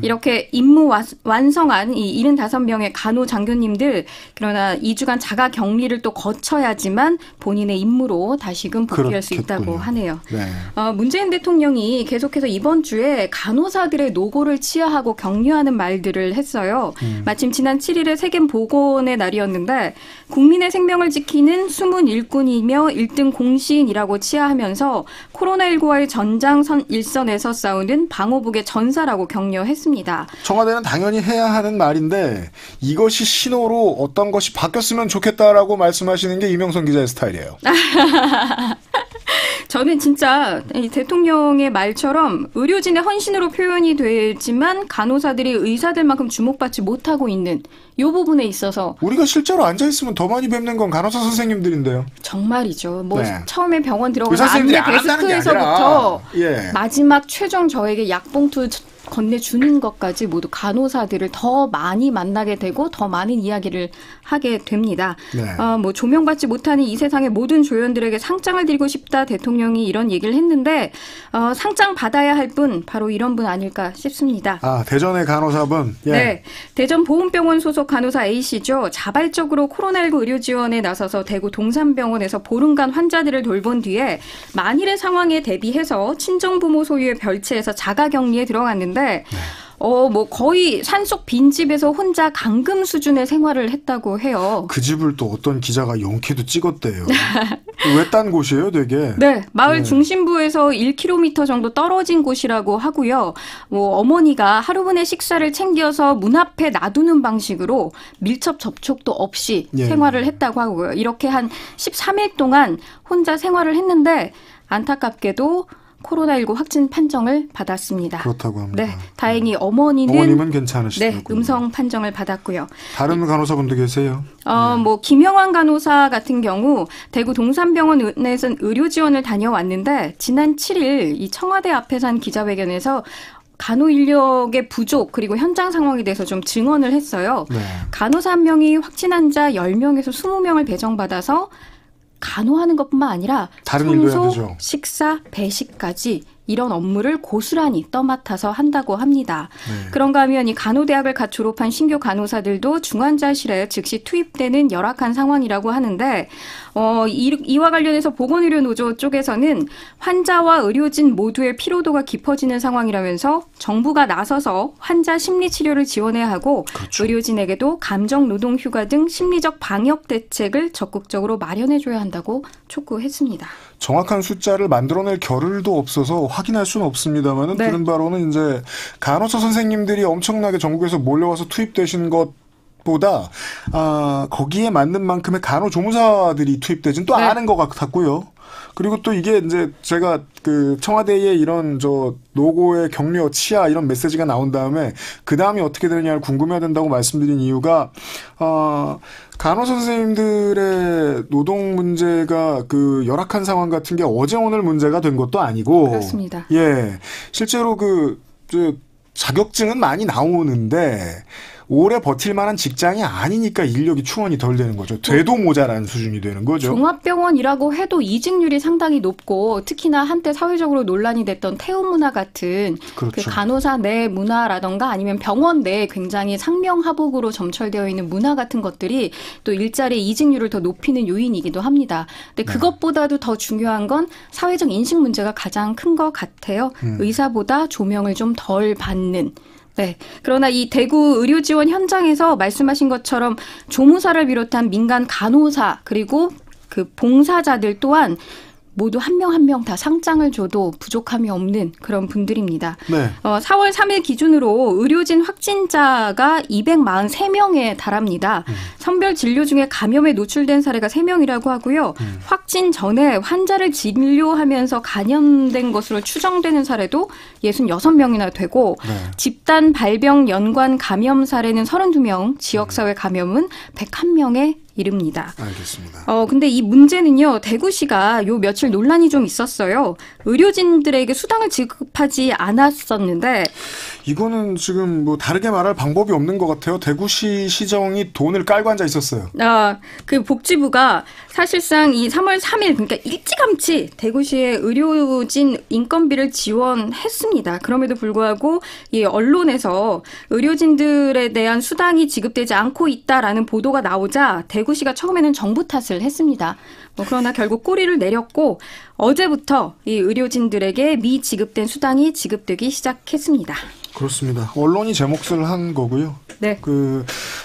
이렇게 임무 완성한 이 75명의 간호 장교님들, 그러나 2주간 자가 격리를 또 거쳐야지만 본인의 임무로 다시금 복귀할 수 있다고
그렇겠군요.
하네요.
네.
문재인 대통령이 계속해서 이번 주에 간호사들의 노고를 치하하고 격려하는 말들을 했어요. 마침 지난 7일에 세계보건의 날이었는데 국민의 생명을 지키는 숨은 일꾼이며 1등 공신이라고 치하하면서 코로나19와의 전장선 일선에서 싸우는 방호복의 전사라고 격려했습니다.
청와대는 당연히 해야 하는 말인데 이것이 신호로 어떤 것이 바뀌었으면 좋겠다라고 말씀하시는 게 이명선 기자의 스타일이에요.
저는 진짜 이 대통령의 말처럼 의료진의 헌신으로 표현이 되지만 간호사들이 의사들만큼 주목받지 못하고 있는 이 부분에 있어서
우리가 실제로 앉아있으면 더 많이 뵙는 건 간호사 선생님들인데요.
정말이죠. 뭐
네.
처음에 병원 들어가서
의사 선생님들이
안내
안 한다는 게
데스크에서부터
아니라, 예.
마지막 최종 저에게 약봉투 건네주는 것까지 모두 간호사들을 더 많이 만나게 되고 더 많은 이야기를 하게 됩니다.
네.
뭐 조명받지 못하는 이 세상의 모든 조연들에게 상장을 드리고 싶다 대통령이 이런 얘기를 했는데 상장 받아야 할 분 바로 이런 분 아닐까 싶습니다.
아, 대전의 간호사분. 예.
네, 대전보훈병원 소속 간호사 A씨죠. 자발적으로 코로나19 의료 지원에 나서서 대구 동산병원에서 보름간 환자들을 돌본 뒤에 만일의 상황에 대비해서 친정부모 소유의 별채에서 자가격리에 들어갔는데 뭐 거의 산속 빈집에서 혼자 강금 수준의 생활을 했다고 해요.
그 집을 또 어떤 기자가 영케도 찍었대요. 외딴 곳이에요, 되게.
네, 마을 중심부에서 1km 정도 떨어진 곳이라고 하고요. 뭐 어머니가 하루분의 식사를 챙겨서 문 앞에 놔두는 방식으로 밀접 접촉도 없이 생활을 했다고 하고요. 이렇게 한 13일 동안 혼자 생활을 했는데 안타깝게도 코로나19 확진 판정을 받았습니다.
그렇다고 합니다.
네, 다행히 어머님은
괜찮으시다고요.
네, 음성 판정을 받았고요.
다른 간호사분도 계세요?
뭐 김영환 간호사 같은 경우 대구 동산병원에서 의료 지원을 다녀왔는데 지난 7일 이 청와대 앞에서 한 기자회견에서 간호 인력의 부족 그리고 현장 상황에 대해서 좀 증언을 했어요.
네.
간호사 한 명이 확진 환자 10명에서 20명을 배정받아서 간호하는 것뿐만 아니라
다른 일도 해야
청소,
되죠.
식사, 배식까지 이런 업무를 고스란히 떠맡아서 한다고 합니다.
네.
그런가 하면 이 간호대학을 갓 졸업한 신규 간호사들도 중환자실에 즉시 투입되는 열악한 상황이라고 하는데 이와 관련해서 보건의료노조 쪽에서는 환자와 의료진 모두의 피로도가 깊어지는 상황이라면서 정부가 나서서 환자 심리치료를 지원해야 하고
그렇죠.
의료진에게도 감정노동휴가 등 심리적 방역 대책을 적극적으로 마련해줘야 한다고 촉구했습니다.
정확한 숫자를 만들어낼 겨를도 없어서 확인할 수는 없습니다만은
네.
들은 바로는 이제 간호사 선생님들이 엄청나게 전국에서 몰려와서 투입되신 것보다 거기에 맞는 만큼의 간호조무사들이 투입되진 또
네.
않은 것 같았고요. 그리고 또 이게 이제 제가 그 청와대의 이런 노고의 격려, 치하 이런 메시지가 나온 다음에 그 다음이 어떻게 되느냐를 궁금해야 된다고 말씀드린 이유가 간호사 선생님들의 노동 문제가 그 열악한 상황 같은 게 어제 오늘 문제가 된 것도 아니고
그렇습니다.
예, 실제로 자격증은 많이 나오는데 오래 버틸 만한 직장이 아니니까 인력이 충원이 덜 되는 거죠. 돼도 모자란 수준이 되는 거죠.
종합병원이라고 해도 이직률이 상당히 높고 특히나 한때 사회적으로 논란이 됐던 태움 문화 같은
그렇죠.
그 간호사 내 문화라던가 아니면 병원 내에 굉장히 상명하복으로 점철되어 있는 문화 같은 것들이 또 일자리 이직률을 더 높이는 요인이기도 합니다. 근데 그것보다도 더 중요한 건 사회적 인식 문제가 가장 큰 것 같아요. 의사보다 조명을 좀 덜 받는. 네. 그러나 이 대구 의료지원 현장에서 말씀하신 것처럼 조무사를 비롯한 민간 간호사 그리고 그 봉사자들 또한 모두 한 명 한 명 다 상장을 줘도 부족함이 없는 그런 분들입니다.
네.
4월 3일 기준으로 의료진 확진자가 243명에 달합니다. 선별 진료 중에 감염에 노출된 사례가 3명이라고 하고요. 확진 전에 환자를 진료하면서 감염된 것으로 추정되는 사례도 66명이나 되고 집단 발병 연관 감염 사례는 32명, 지역사회 감염은 101명에 이릅니다.
알겠습니다.
근데 이 문제는요, 대구시가 요 며칠 논란이 좀 있었어요. 의료진들에게 수당을 지급하지 않았었는데.
이거는 지금 뭐 다르게 말할 방법이 없는 것 같아요. 대구시 시정이 돈을 깔고 앉아 있었어요.
그 복지부가 사실상 이 3월 3일, 그러니까 일찌감치 대구시의 의료진 인건비를 지원했습니다. 그럼에도 불구하고 이 언론에서 의료진들에 대한 수당이 지급되지 않고 있다라는 보도가 나오자 대구시가 처음에는 정부 탓을 했습니다. 그러나 결국 꼬리를 내렸고 어제부터 이 의료진들에게 미지급된 수당이 지급되기 시작했습니다.
그렇습니다. 언론이 제 몫을 한 거고요.
네.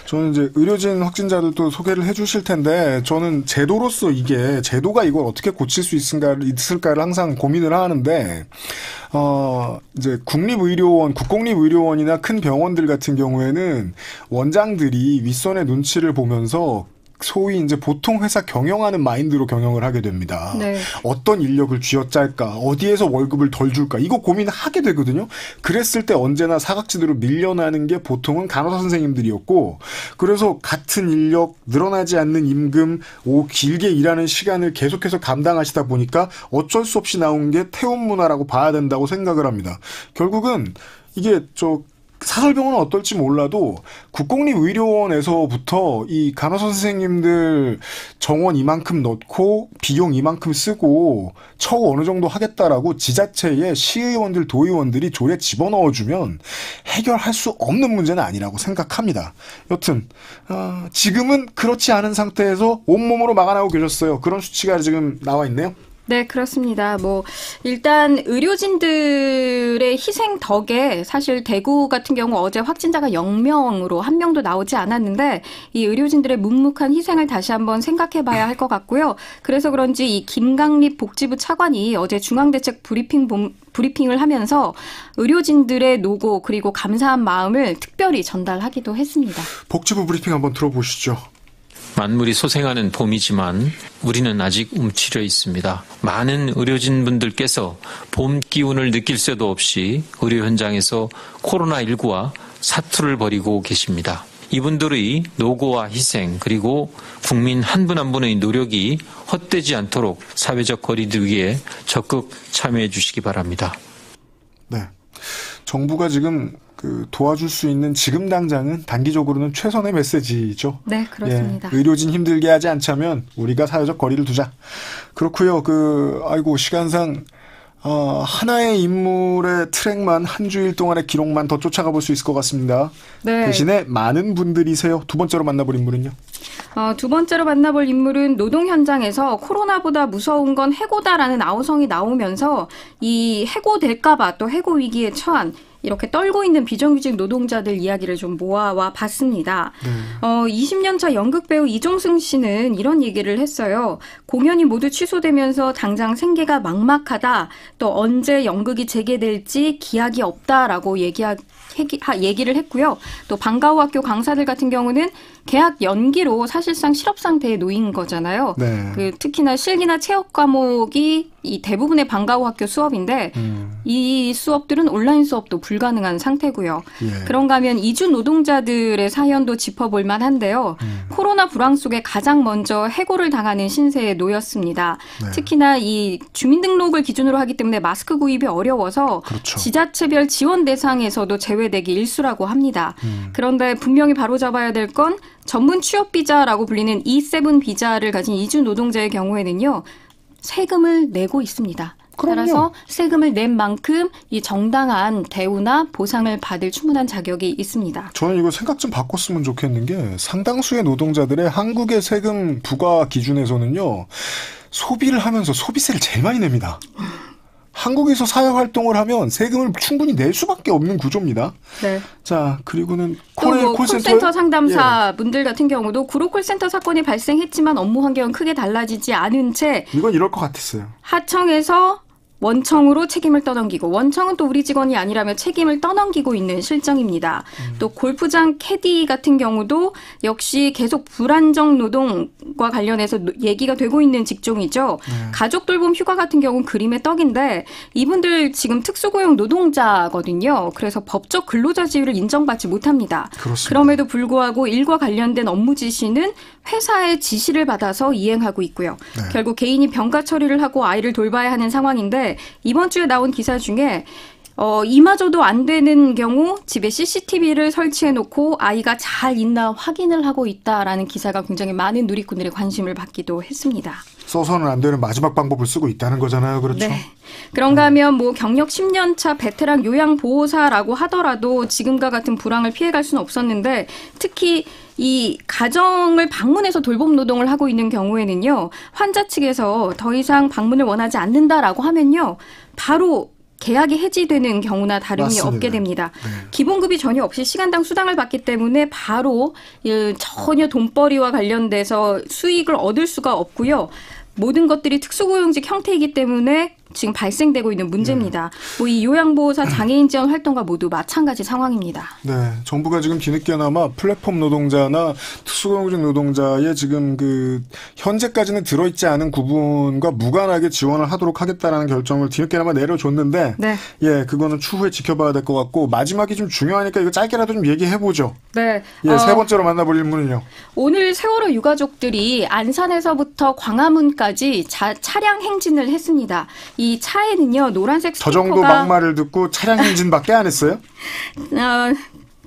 저는 이제 의료진 확진자들도 소개를 해주실 텐데 저는 제도로서 제도가 이걸 어떻게 고칠 수 있을까를 항상 고민을 하는데 이제 국립의료원, 국공립의료원이나 큰 병원들 같은 경우에는 원장들이 윗선의 눈치를 보면서 소위 이제 보통 회사 경영하는 마인드로 경영을 하게 됩니다.
네.
어떤 인력을 쥐어짤까, 어디에서 월급을 덜 줄까, 이거 고민하게 되거든요. 그랬을 때 언제나 사각지대로 밀려나는 게 보통은 간호사 선생님들이었고, 그래서 같은 인력, 늘어나지 않는 임금, 길게 일하는 시간을 계속해서 감당하시다 보니까 어쩔 수 없이 나온 게 태움 문화라고 봐야 된다고 생각을 합니다. 결국은 이게 사설병원은 어떨지 몰라도 국공립의료원에서부터 이 간호사 선생님들 정원 이만큼 넣고 비용 이만큼 쓰고 처우 어느 정도 하겠다라고 지자체에 시의원들, 도의원들이 조례 집어넣어주면 해결할 수 없는 문제는 아니라고 생각합니다. 여튼 지금은 그렇지 않은 상태에서 온몸으로 막아나고 계셨어요. 그런 수치가 지금 나와 있네요.
네, 그렇습니다. 일단 의료진들의 희생 덕에 사실 대구 같은 경우 어제 확진자가 0명으로 한 명도 나오지 않았는데 이 의료진들의 묵묵한 희생을 다시 한번 생각해 봐야 할 것 같고요. 그래서 그런지 이 김강립 복지부 차관이 어제 중앙대책 브리핑을 하면서 의료진들의 노고 그리고 감사한 마음을 특별히 전달하기도 했습니다.
복지부 브리핑 한번 들어보시죠.
만물이 소생하는 봄이지만 우리는 아직 움츠려 있습니다. 많은 의료진분들께서 봄 기운을 느낄 새도 없이 의료 현장에서 코로나19와 사투를 벌이고 계십니다. 이분들의 노고와 희생 그리고 국민 한 분 한 분의 노력이 헛되지 않도록 사회적 거리두기에 적극 참여해 주시기 바랍니다.
네, 정부가 지금 도와줄 수 있는 지금 당장은 단기적으로는 최선의 메시지죠.
네, 그렇습니다.
예, 의료진 힘들게 하지 않자면 우리가 사회적 거리를 두자. 그렇고요. 시간상 하나의 인물의 트랙만 한 주일 동안의 기록만 더 쫓아가 볼 수 있을 것 같습니다.
네.
대신에 많은 분들이세요. 두 번째로 만나볼 인물은요?
두 번째로 만나볼 인물은 노동 현장에서 코로나보다 무서운 건 해고다라는 아우성이 나오면서 이 해고될까봐 또 해고 위기에 처한 이렇게 떨고 있는 비정규직 노동자들 이야기를 좀 모아와 봤습니다. 20년 차 연극배우 이종승 씨는 이런 얘기를 했어요. 공연이 모두 취소되면서 당장 생계가 막막하다. 또 언제 연극이 재개될지 기약이 없다라고 얘기를 했고요. 또 방과후 학교 강사들 같은 경우는 계약 연기로 사실상 실업 상태에 놓인 거잖아요.
네.
특히나 실기나 체육 과목이 이 대부분의 방과후 학교 수업인데 이 수업들은 온라인 수업도 불가능한 상태고요.
예.
그런가 하면 이주 노동자들의 사연도 짚어볼 만한데요. 코로나 불황 속에 가장 먼저 해고를 당하는 신세에 놓였습니다.
네.
특히나 이 주민등록을 기준으로 하기 때문에 마스크 구입이 어려워서
그렇죠.
지자체별 지원 대상에서도 제외되기 일쑤라고 합니다. 그런데 분명히 바로잡아야 될 건 전문 취업 비자라고 불리는 E7 비자를 가진 이주 노동자의 경우에는요. 세금을 내고 있습니다.
그럼요.
따라서 세금을 낸 만큼 이 정당한 대우나 보상을 받을 충분한 자격이 있습니다.
저는 이거 생각 좀 바꿨으면 좋겠는 게 상당수의 노동자들의 한국의 세금 부과 기준에서는요. 소비를 하면서 소비세를 제일 많이 냅니다. 한국에서 사회활동을 하면 세금을 충분히 낼 수밖에 없는 구조입니다.
네.
자, 그리고는
콜센터 상담사 분들 같은 경우도 구로 콜센터 사건이 발생했지만 업무 환경은 크게 달라지지 않은 채
이건 이럴 것 같았어요.
하청에서 원청으로 책임을 떠넘기고 원청은 또 우리 직원이 아니라며 책임을 떠넘기고 있는 실정입니다. 또 골프장 캐디 같은 경우도 역시 계속 불안정 노동과 관련해서 얘기가 되고 있는 직종이죠. 가족 돌봄 휴가 같은 경우는 그림의 떡인데 이분들 지금 특수고용 노동자거든요. 그래서 법적 근로자 지위를 인정받지 못합니다.
그렇습니다.
그럼에도 불구하고 일과 관련된 업무 지시는 회사의 지시를 받아서 이행하고 있고요.
네.
결국 개인이 병가 처리를 하고 아이를 돌봐야 하는 상황인데 이번 주에 나온 기사 중에 이마저도 안 되는 경우 집에 CCTV를 설치해놓고 아이가 잘 있나 확인을 하고 있다라는 기사가 굉장히 많은 누리꾼들의 관심을 받기도 했습니다.
써서는 안 되는 마지막 방법을 쓰고 있다는 거잖아요. 그렇죠?
네. 그런가 하면 경력 10년 차 베테랑 요양보호사라고 하더라도 지금과 같은 불황을 피해갈 수는 없었는데 특히 이 가정을 방문해서 돌봄 노동을 하고 있는 경우에는요. 환자 측에서 더 이상 방문을 원하지 않는다라고 하면요. 바로 계약이 해지되는 경우나 다름이
맞습니다.
없게 됩니다.
네.
기본급이 전혀 없이 시간당 수당을 받기 때문에 바로 전혀 돈벌이와 관련돼서 수익을 얻을 수가 없고요. 모든 것들이 특수고용직 형태이기 때문에 지금 발생되고 있는 문제입니다. 뭐 이 요양보호사 장애인 지원 활동과 모두 마찬가지 상황입니다.
네, 정부가 지금 뒤늦게나마 플랫폼 노동자나 특수고용직 노동자의 지금 그 현재까지는 들어있지 않은 구분과 무관하게 지원을 하도록 하겠다라는 결정을 뒤늦게나마 내려줬는데,
네.
예, 그거는 추후에 지켜봐야 될 것 같고 마지막이 좀 중요하니까 이거 짧게라도 좀 얘기해 보죠.
네.
예, 세 번째로 만나볼 인물은요.
오늘 세월호 유가족들이 안산에서부터 광화문까지 차량 행진을 했습니다. 이 차에는요 노란색
저
스티커가
정도 막말을 듣고 차량 행진밖에 안 했어요?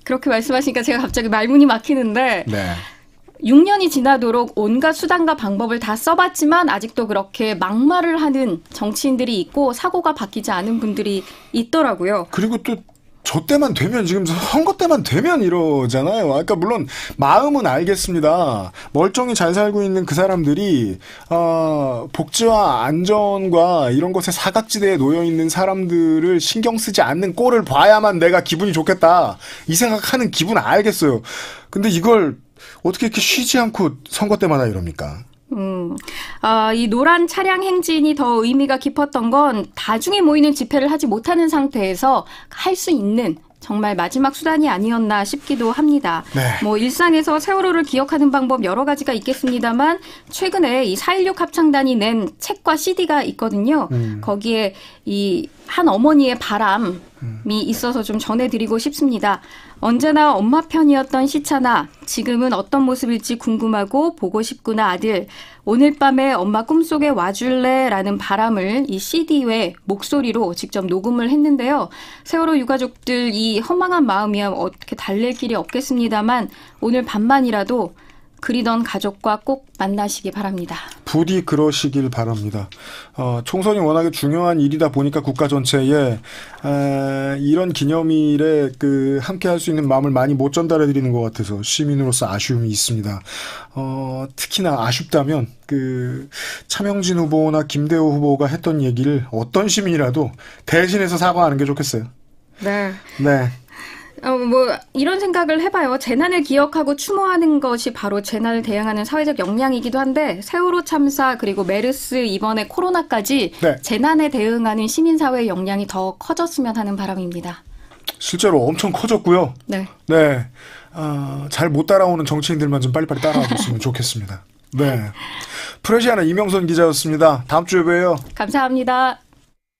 그렇게 말씀하시니까 제가 갑자기 말문이 막히는데
네.
6년이 지나도록 온갖 수단과 방법을 다 써봤지만 아직도 그렇게 막말을 하는 정치인들이 있고 사고가 바뀌지 않은 분들이 있더라고요.
그리고 또 저 때만 되면 지금 선거 때만 되면 이러잖아요. 그러니까 물론 마음은 알겠습니다. 멀쩡히 잘 살고 있는 그 사람들이 복지와 안전과 이런 것에 사각지대에 놓여 있는 사람들을 신경 쓰지 않는 꼴을 봐야만 내가 기분이 좋겠다. 이 생각하는 기분 알겠어요. 근데 이걸 어떻게 이렇게 쉬지 않고 선거 때마다 이럽니까?
이 노란 차량 행진이 더 의미가 깊었던 건 다중에 모이는 집회를 하지 못하는 상태에서 할 수 있는 정말 마지막 수단이 아니었나 싶기도 합니다.
네.
뭐 일상에서 세월호를 기억하는 방법 여러 가지가 있겠습니다만 최근에 이 4.16 합창단이 낸 책과 CD가 있거든요. 거기에 이 한 어머니의 바람이 있어서 좀 전해드리고 싶습니다. 언제나 엄마 편이었던 시차나 지금은 어떤 모습일지 궁금하고 보고 싶구나 아들. 오늘 밤에 엄마 꿈속에 와줄래? 라는 바람을 이 CD 외 목소리로 직접 녹음을 했는데요. 세월호 유가족들 이 허망한 마음이야 어떻게 달랠 길이 없겠습니다만 오늘 밤만이라도 그리던 가족과 꼭 만나시기 바랍니다.
부디 그러시길 바랍니다. 총선이 워낙에 중요한 일이다 보니까 국가 전체에 이런 기념일에 함께 할 수 있는 마음을 많이 못 전달해 드리는 것 같아서 시민으로서 아쉬움이 있습니다. 특히나 아쉽다면 차명진 후보나 김대호 후보가 했던 얘기를 어떤 시민이라도 대신해서 사과하는 게 좋겠어요.
네.
네.
이런 생각을 해봐요. 재난을 기억하고 추모하는 것이 바로 재난을 대응하는 사회적 역량이기도 한데, 세월호 참사, 그리고 메르스, 이번에 코로나까지
네.
재난에 대응하는 시민사회의 역량이 더 커졌으면 하는 바람입니다.
실제로 엄청 커졌고요.
네.
네. 잘 못 따라오는 정치인들만 좀 빨리빨리 따라와 줬으면 좋겠습니다. 네. 프레시아나 이명선 기자였습니다. 다음 주에 봬요.
감사합니다.